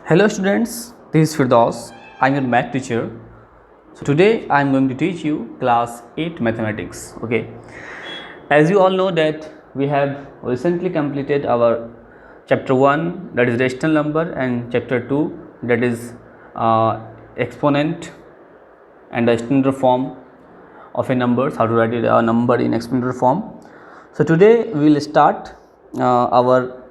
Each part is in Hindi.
Hello students, this is Firdaus. I am your math teacher. So today I am going to teach you class 8 mathematics. Okay. As you all know that we have recently completed our chapter 1, that is rational number, and chapter 2, that is exponent and the exponential form of a number, how to write a number in exponential form. So today we will start our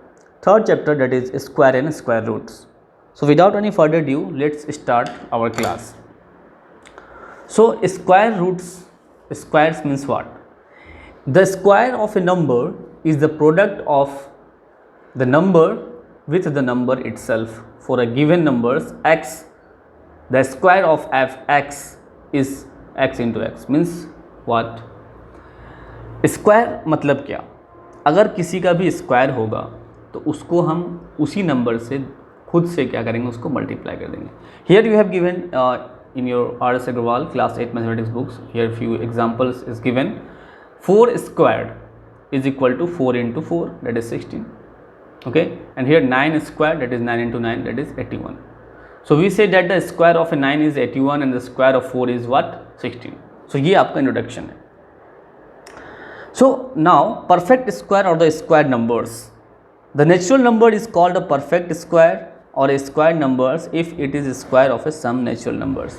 third chapter, that is square and square roots. So without any further ado, let's start our class. So squares means what? The square of a number is the product of the number with the number itself. For a given numbers x, the square of x is x into x. Means what? Square मतलब क्या? अगर किसी का भी स्क्वायर होगा तो उसको हम उसी नंबर से खुद से क्या करेंगे, उसको मल्टीप्लाई कर देंगे. Here you have given in your R.S. Agarwal class 8 mathematics books, here few examples is given. 4 squared is equal to 4 into 4, that is 16. Okay, and here 9 squared, that is 9 into 9, that is 81. So we say that the square of a 9 is 81 and the square of 4 is what? 16. So ये आपका इंट्रोडक्शन है. So now perfect square or the square numbers. The natural number is called a perfect square or a square numbers if it is square of a some natural numbers.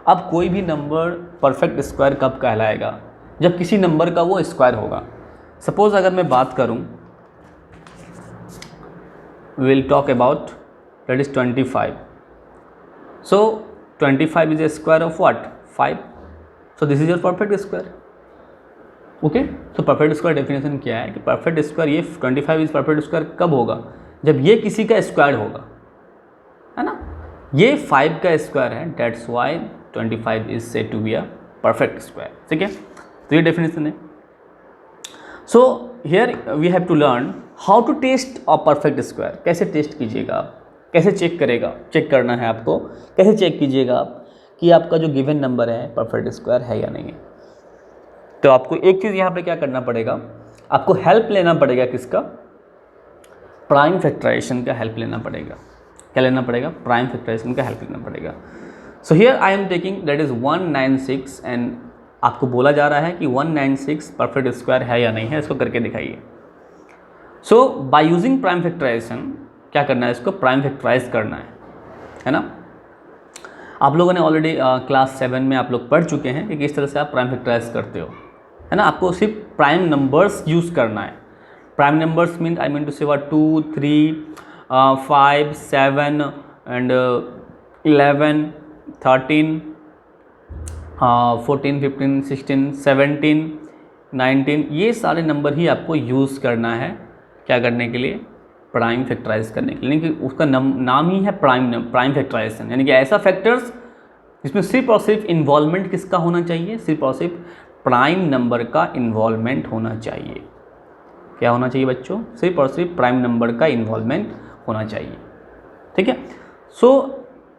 अब कोई भी नंबर परफेक्ट स्क्वायर कब कहलाएगा? जब किसी नंबर का वो स्क्वायर होगा. सपोज अगर मैं बात करूं, we will talk about that is 25. So 25 is a square of what? 5. So this is your perfect square. Okay, तो परफेक्ट स्क्वायर डेफिनेशन क्या है कि परफेक्ट स्क्वायर, ये 25 इज परफेक्ट स्क्वायर कब होगा? जब ये किसी का स्क्वायर होगा, है ना. ये 5 का स्क्वायर है, that's why 25 is said to be a perfect square. ठीक है, तो ये डेफिनेशन है. So here we have to learn how to test a perfect square. कैसे टेस्ट कीजिएगा आप, कैसे चेक करना है आपको, कैसे चेक कीजिएगा आप कि आपका जो गिवन नंबर है परफेक्ट स्क्वायर है या नहीं है. तो आपको एक चीज़ यहाँ पे क्या करना पड़ेगा, आपको हेल्प लेना पड़ेगा. किसका? प्राइम फैक्टराइजेशन का हेल्प लेना पड़ेगा. क्या लेना पड़ेगा? प्राइम फैक्टराइजेशन का हेल्प लेना पड़ेगा. So here I am taking that is 196 and आपको बोला जा रहा है कि 196 परफेक्ट स्क्वायर है या नहीं है, इसको करके दिखाइए. सो बाय यूजिंग प्राइम फैक्टराइजेशन क्या करना है, इसको प्राइम फैक्टराइज करना है ना. आप लोगों ने ऑलरेडी क्लास 7 में आप लोग पढ़ चुके हैं कि किस तरह से आप प्राइम फैक्टराइज करते हो, है ना. आपको सिर्फ प्राइम नंबर्स यूज़ करना है. Prime numbers mean I mean to say what 2, 3, 5, 7 and 11, 13, 14, 15, 16, 17, 19, ये सारे नंबर ही आपको यूज़ करना है. क्या करने के लिए? प्राइम फैक्टराइज करने के लिए. यानी कि उसका नाम ही है प्राइम फैक्टराइजेशन. यानी कि ऐसा फैक्टर्स जिसमें सिर्फ और सिर्फ इन्वॉल्वमेंट किसका होना चाहिए? सिर्फ और सिर्फ प्राइम नंबर का इन्वॉल्वमेंट होना चाहिए. क्या होना चाहिए बच्चों? सिर्फ और सिर्फ प्राइम नंबर का इन्वॉल्वमेंट होना चाहिए. ठीक है. सो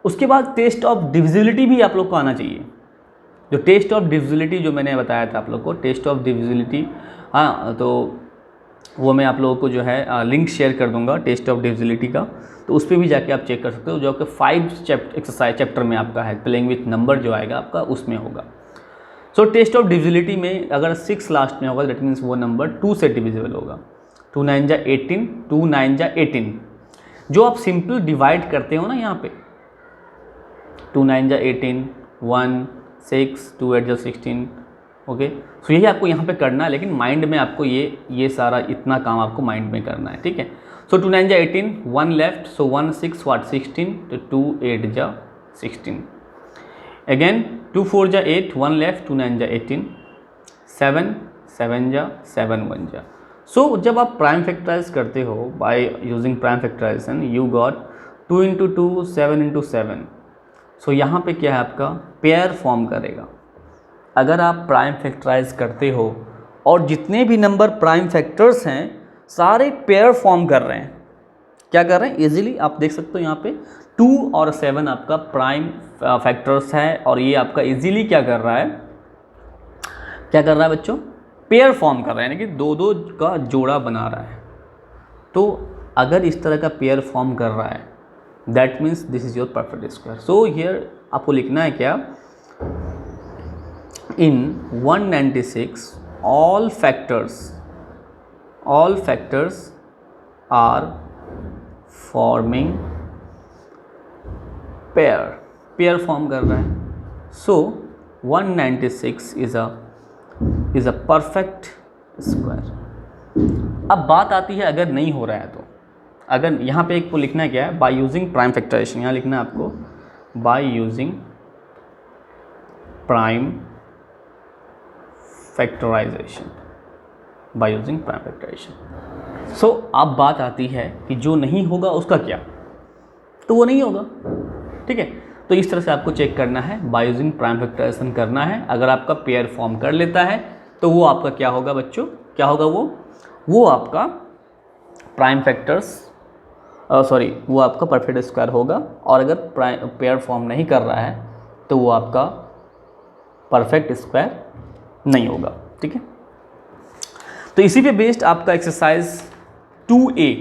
उसके बाद टेस्ट ऑफ डिविजिबिलिटी भी आप लोग को आना चाहिए. जो टेस्ट ऑफ डिविजिबिलिटी जो मैंने बताया था आप लोग को, टेस्ट ऑफ डिविजिबिलिटी, हाँ, तो वो मैं आप लोगों को जो है लिंक शेयर कर दूंगा टेस्ट ऑफ डिविजिबिलिटी का. तो उस पर भी जाके आप चेक कर सकते हो, जो कि 5 एक्सरसाइज चैप्टर में आपका है, प्लेइंग विथ नंबर जो आएगा आपका उसमें होगा. सो टेस्ट ऑफ डिविजिबिलिटी में अगर 6 लास्ट में होगा, दैट मीन्स वो नंबर 2 से डिविजिबल होगा. 2 9 जा 18, 2 9 जा 18. जो आप सिंपल डिवाइड करते हो ना यहाँ पे, 2 9 जा 18, 1 6, 2 8 जा 16. ओके, सो यही आपको यहाँ पे करना है, लेकिन माइंड में आपको ये सारा इतना काम आपको माइंड में करना है. ठीक है. सो 2 9 जा 18, 1 लेफ्ट, सो 1 6 व्हाट 16, तो 2 8 जा 16. अगेन 2 4 जा 8, 1 लेफ्ट, 2 9 जा 18, 7 7 जा 7 1 जा. सो जब आप प्राइम फैक्टराइज करते हो by using prime factorization, you got 2 into 2, 7 into 7. So यहाँ पे क्या है, आपका पेयर फॉर्म करेगा. अगर आप प्राइम फैक्टराइज करते हो और जितने भी नंबर प्राइम फैक्टर्स हैं सारे पेयर फॉर्म कर रहे हैं. क्या कर रहे हैं? इजीली आप देख सकते हो यहाँ पे 2 और 7 आपका प्राइम फैक्टर्स है, और ये आपका इजीली क्या कर रहा है बच्चों? पेयर फॉर्म कर रहा है, यानी कि 2 का जोड़ा बना रहा है. तो अगर इस तरह का पेयर फॉर्म कर रहा है that means this is your perfect square. So here आपको लिखना है क्या, इन 196 all factors are forming pair form कर रहा है। सो 196 इज अ परफेक्ट स्क्वायर। अब बात आती है अगर नहीं हो रहा है तो, अगर यहाँ पे एक को लिखना है क्या है, बाय यूजिंग प्राइम फैक्टराइजेशन। यहाँ लिखना है आपको by using prime factorization, by using prime factorization. So अब बात आती है कि जो नहीं होगा उसका क्या, तो वो नहीं होगा, ठीक है। तो इस तरह से आपको चेक करना है, बाय यूजिंग प्राइम फैक्टराइजेशन करना है। अगर आपका पेयर फॉर्म कर लेता है तो वो आपका क्या होगा बच्चों, क्या होगा वो आपका प्राइम फैक्टर्स वो आपका परफेक्ट स्क्वायर होगा। और अगर पेयर फॉर्म नहीं कर रहा है तो वो आपका परफेक्ट स्क्वायर नहीं होगा, ठीक है। तो इसी पे बेस्ड आपका एक्सरसाइज 3A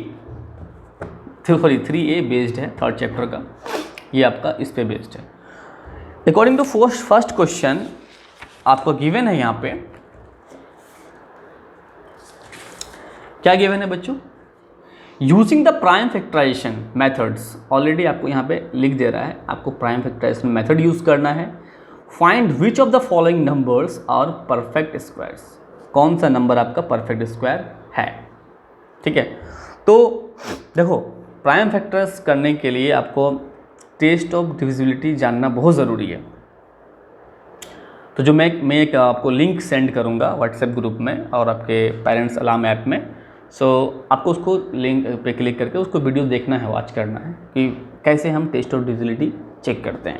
बेस्ड है, थर्ड चैप्टर का, ये आपका इस पे बेस्ड है। अकॉर्डिंग टू फर्स्ट क्वेश्चन आपको गिवन है, यहाँ पे क्या गिवन है बच्चों, using the prime factorization methods. Already आपको यहाँ पे लिख दे रहा है, आपको प्राइम फैक्टराइजेशन मेथड यूज करना है। Find which of the following numbers are perfect squares, कौन सा नंबर आपका परफेक्ट स्क्वायर है, ठीक है। तो देखो प्राइम फैक्टर्स करने के लिए आपको टेस्ट ऑफ डिविजिबिलिटी जानना बहुत ज़रूरी है। तो जो मैं एक आपको लिंक सेंड करूँगा व्हाट्सएप ग्रुप में और आपके पेरेंट्स अलार्म ऐप में। सो आपको उसको लिंक पे क्लिक करके उसको वीडियो देखना है, वॉच करना है कि कैसे हम टेस्ट ऑफ डिविजिबिलिटी चेक करते हैं।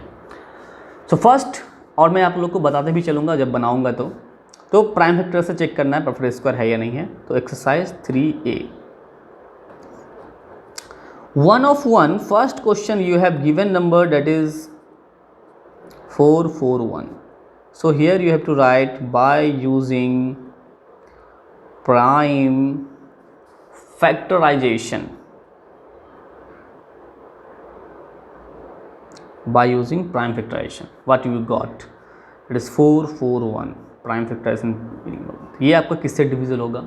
सो फर्स्ट, और मैं आप लोग को बताते भी चलूँगा जब बनाऊँगा तो प्राइम फैक्टर से चेक करना है परफेक्ट स्क्वायर है या नहीं है। तो exercise 3A, 1 of 1, first question you have given number that is 441. So here you have to write by using prime factorization, by using prime factorization what you got, it is 441 prime factorization. ये आपका किससे डिविजल होगा,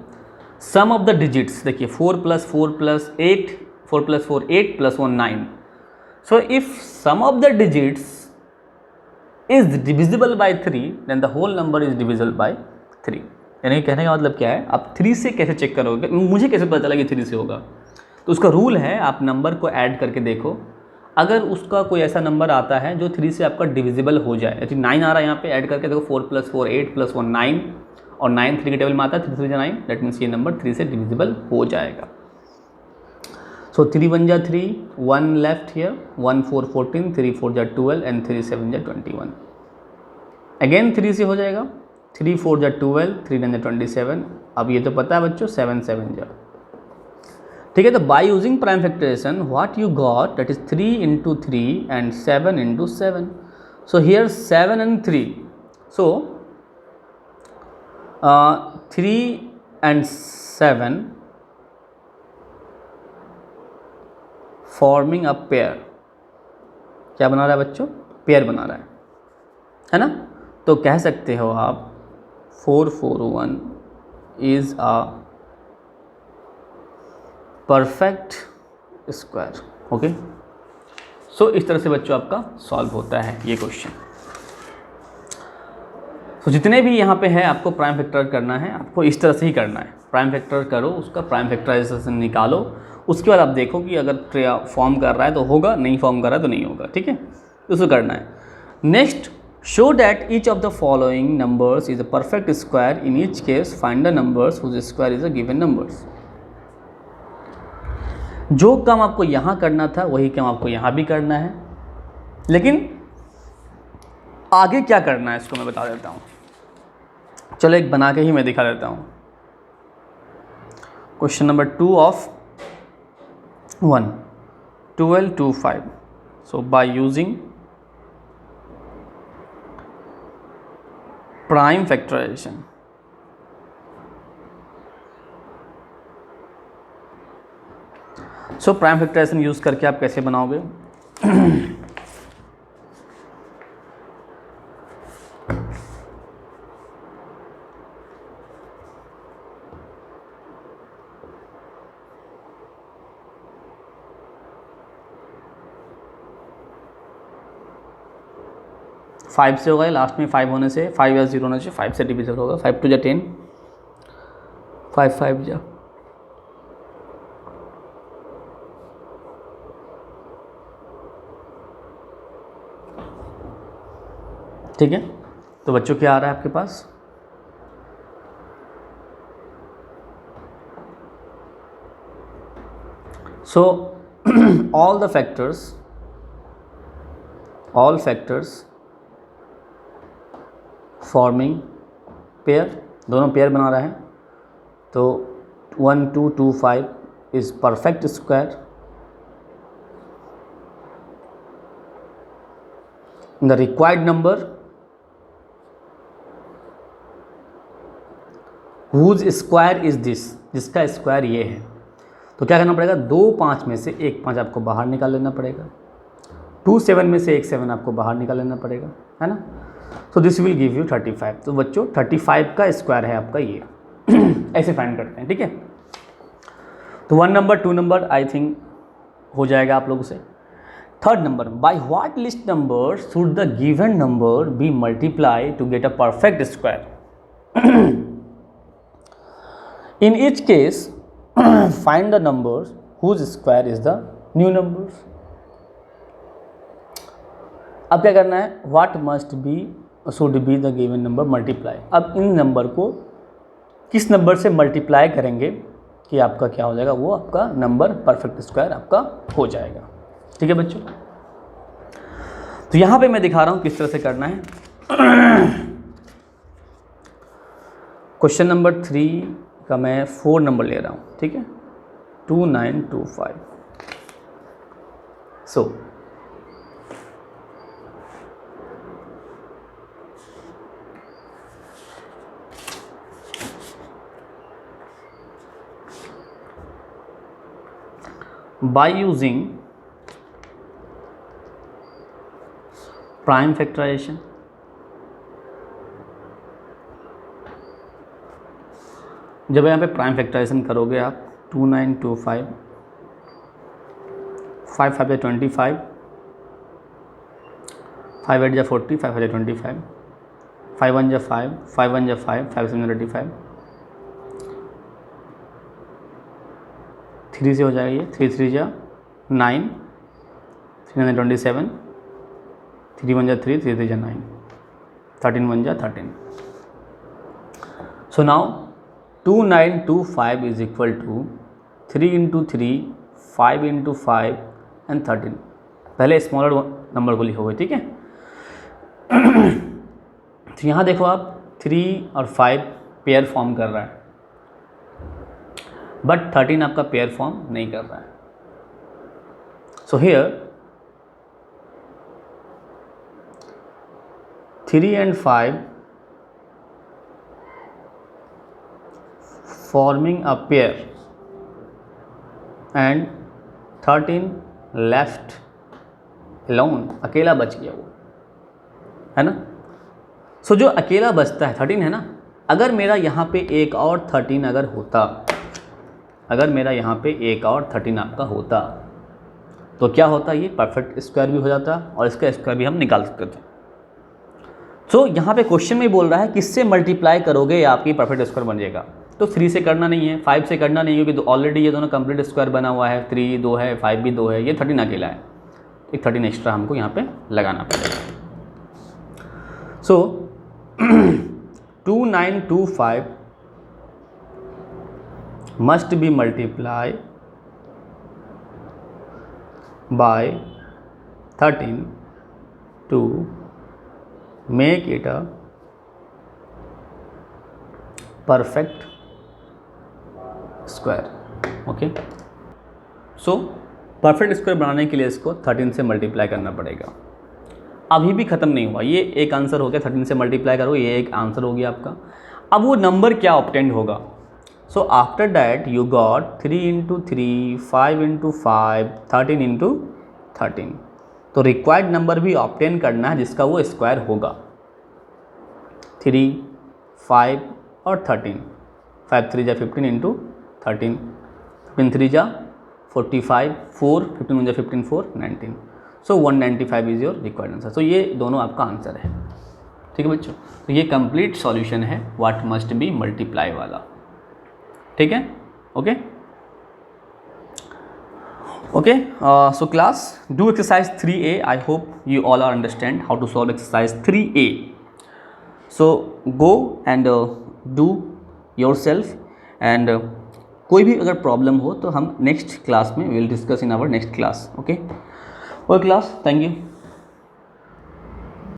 सम ऑफ द डिजिट्स। देखिए 4 + 4 + 8, 4 + 4 8 + 1 9। So if sum of the digits is divisible by 3 then the whole number is divisible by 3। यानी कहने का मतलब क्या है, आप 3 से कैसे चेक करोगे, मुझे कैसे पता चला कि 3 से होगा। तो उसका रूल है, आप नंबर को ऐड करके देखो, अगर उसका कोई ऐसा नंबर आता है जो 3 से आपका डिविजिबल हो जाए, यदि 9 आ रहा है यहाँ पे ऐड करके देखो, 4 + 4 8 + 1 9, और 9 3 के टेबल में आता है, 3 3 9, दैट मीन्स ये नंबर 3 से डिविजिबल हो जाएगा। सो 3 1 जा 3, 1 लेफ्ट हियर, 1 4 14, 3 4 जा 12 एंड 3 7 जा 21। अगेन 3 से हो जाएगा, 3 4 जा 12, 3 9 जा 27। अब ये तो पता है बच्चों 7 7 जा, ठीक है। तो by using prime factorization what you got, that is 3 × 3 and 7 × 7। So here 7 and 3, so 3 and 7 forming a pair. क्या बना रहा है बच्चों, पेयर बना रहा है ना। तो कह सकते हो आप 441 is a perfect square, okay. So इस तरह से बच्चों आपका सॉल्व होता है ये क्वेश्चन। तो जितने भी यहाँ पे है आपको प्राइम फैक्टर करना है, आपको इस तरह से ही करना है, प्राइम फैक्टर करो, उसका प्राइम फैक्टराइजेशन निकालो, उसके बाद आप देखो कि अगर फॉर्म कर रहा है तो होगा, नहीं फॉर्म कर रहा है तो नहीं होगा, ठीक है। उसको करना है। Next, show that each of the following numbers is a perfect square, in each case find the numbers whose square is a given numbers. जो काम आपको यहाँ करना था वही काम आपको यहाँ भी करना है, लेकिन आगे क्या करना है इसको मैं बता देता हूँ। चलो एक बना के ही मैं दिखा देता हूँ। Question number 2 of 1, 12 2 5। So by using prime factorization, so prime factorization use करके आप कैसे बनाओगे, 5 से होगा, लास्ट में 5 होने से 5 या 0 होना चाहिए, 5 से डिविजल होगा, 5 2 जा 10, 5 5 जा, ठीक है। तो बच्चों क्या आ रहा है आपके पास, so all factors forming pair, दोनों पेयर बना रहे हैं, तो 1 2 2 5 is perfect square. The required number whose square is this, जिसका स्क्वायर ये है। तो क्या करना पड़ेगा, 2 5 में से 1 5 आपको बाहर निकाल लेना पड़ेगा, 2 7 में से 1 7 आपको बाहर निकाल लेना पड़ेगा, है ना। तो दिस विल गिव यू 35। तो बच्चों 35 का स्क्वायर है आपका ये। ऐसे फाइंड करते हैं, ठीक है। तो 1 नंबर 2 नंबर आई थिंक हो जाएगा आप लोगों से। Third number, by what list number should the given number be multiply to get a perfect square. In each case find the numbers whose square is the new numbers. अब क्या करना है, what must be should be the given number multiply. अब इन नंबर को किस नंबर से मल्टीप्लाई करेंगे कि आपका क्या हो जाएगा, वो आपका नंबर परफेक्ट स्क्वायर आपका हो जाएगा, ठीक है बच्चों। तो यहाँ पे मैं दिखा रहा हूँ किस तरह से करना है। क्वेश्चन नंबर 3 का मैं 4 नंबर ले रहा हूँ, ठीक है, 2925। सो by using prime factorization, जब यहाँ पे प्राइम फैक्टराइजेशन करोगे आप 2925, 5 5 25, 5 8 40, 5 5 25, 5 1 5, 5 1 5, 5 7 35, 3 से हो जाएगा ये, 3 3 9, 3 27, 3 1 3, 3 3 9, 13 1 13। So now 2925 is equal to 3 into 3, 5 into 5 and 13। पहले स्मॉलर नंबर को लिखोगे, ठीक है। तो यहाँ देखो आप 3 और 5 पेयर फॉर्म कर रहा है, बट 13 आपका पेयर फॉर्म नहीं कर रहा है। So here 3 and 5 forming a pair and 13 left alone, अकेला बच गया वो, है ना। सो जो अकेला बचता है 13 है ना, अगर मेरा यहाँ पे एक और 13 अगर होता, अगर मेरा यहाँ पे एक और 13 आपका होता तो क्या होता, ये परफेक्ट स्क्वायर भी हो जाता और इसका स्क्वायर भी हम निकाल सकते थे। सो यहाँ पे क्वेश्चन में बोल रहा है किससे मल्टीप्लाई करोगे या आपकी परफेक्ट स्क्वायर बन जाएगा। तो 3 से करना नहीं है, 5 से करना नहीं है, क्योंकि ऑलरेडी ये दोनों कंप्लीट स्क्वायर बना हुआ है, 3 2 है, 5 भी 2 है, ये 13 अकेला है, एक 13 एक्स्ट्रा हमको यहाँ पे लगाना पड़ेगा। सो 2925 must be multiplied by 13 to make it a perfect square। Okay, so perfect square बनाने के लिए इसको 13 से मल्टीप्लाई करना पड़ेगा। अभी भी ख़त्म नहीं हुआ, ये एक आंसर हो गया, 13 से मल्टीप्लाई करो, ये एक आंसर हो गया आपका। अब वो नंबर क्या ऑब्टेंड होगा। So after that you got 3 into 3, 5 into 5, 13 into 13। तो रिक्वायर्ड नंबर भी ऑब्टेन करना है जिसका वो स्क्वायर होगा। 3, 5 और 13, 5 3 जा 15 इंटू 13, 15 3 जा 45, 4 15 1 जा 15 4 19। सो 195 इज़ योर रिक्वायर्ड आंसर। सो ये दोनों आपका आंसर है। ठीक है बच्चों, तो ये कंप्लीट सॉल्यूशन है व्हाट मस्ट बी मल्टीप्लाई वाला। ठीक है, okay okay. So class, do exercise 3A. I hope you all are understand how to solve exercise 3A. So go and do yourself, and कोई भी अगर प्रॉब्लम हो तो हम नेक्स्ट क्लास में will discuss in our next class. Okay class, thank you.